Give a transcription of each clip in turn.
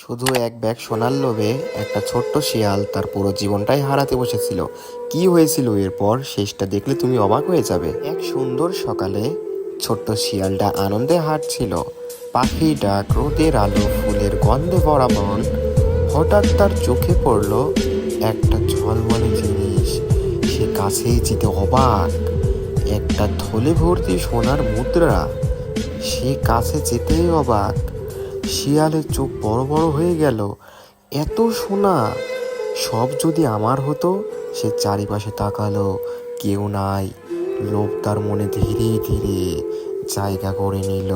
শুধু এক ব্যাগ সোনার লোভে একটা ছোট্ট শিয়াল তার পুরো জীবনটাই হারাতে বসেছিল। কি হয়েছিল এরপর শেষটা দেখলে তুমি অবাক হয়ে যাবে। এক সুন্দর সকালে ছোট্ট শিয়ালটা আনন্দে হাঁটছিল। পাখি ডাক, রোদের আলো, ফুলের গন্ধে ভরা বন। হঠাৎ তার চোখে পড়ল একটা ঝলমলে জিনিস। সে কাছেই যেতে অবাক, একটা থলে ভর্তি সোনার মুদ্রা। সে কাছে যেতেই অবাক, শিয়ালের চোখ বড় বড় হয়ে গেল। এত সোনা, সব যদি আমার হতো। সে চারিপাশে তাকালো, কেউ নাই। লোভ তার মনে ধীরে ধীরে জায়গা করে নিল।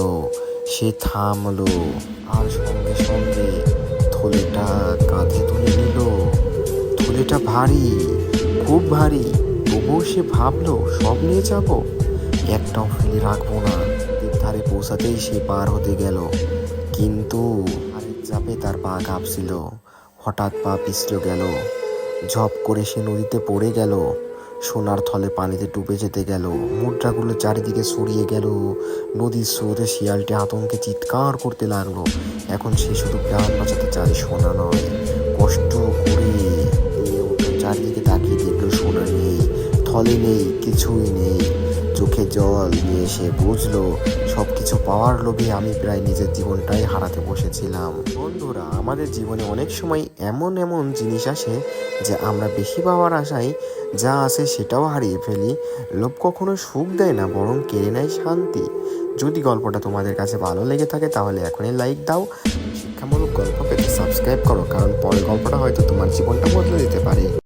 সে থামলো, আর সঙ্গে সঙ্গে থলেটা কাঁধে তুলে নিল। থলেটা ভারী, খুব ভারী। তবুও সে ভাবলো, সব নিয়ে যাবো, একটাও ফেলে রাখবো না। নদীর ধারে পৌঁছাতেই সে পার হতে গেল, কিন্তু আরেক চাপে তার পা কাঁপছিল। হঠাৎ পা পিছলে গেল, ঝপ করে সে নদীতে পড়ে গেল। সোনার থলে পানিতে ডুবে যেতে গেল, মুদ্রাগুলো চারিদিকে ছড়িয়ে গেল। নদীর স্রোতে শিয়ালটি আতঙ্কে চিৎকার করতে লাগলো। এখন সে শুধু প্রাণ বাঁচাতে চায়, সোনা নয়। কষ্ট করে চারিদিকে তাকিয়ে দেখলো, সোনা নেই, থলে নেই, কিছুই নেই। চোখে জল নিয়ে সে বুঝলো, সবকিছু পাওয়ার লোভে আমি প্রায় নিজের জীবনটাই হারাতে বসেছিলাম। বন্ধুরা, আমাদের জীবনে অনেক সময় এমন এমন জিনিস আসে যে আমরা বেশি পাওয়ার আশায় যা আছে সেটাও হারিয়ে ফেলি। লোভ কখনো সুখ দেয় না, বরং কেড়ে নেয় শান্তি। যদি গল্পটা তোমাদের কাছে ভালো লেগে থাকে তাহলে এখনই লাইক দাও। শিক্ষামূলক গল্প পেতে সাবস্ক্রাইব করো, কারণ পরের গল্পটা হয়তো তোমার জীবনটা বদলে দিতে পারে।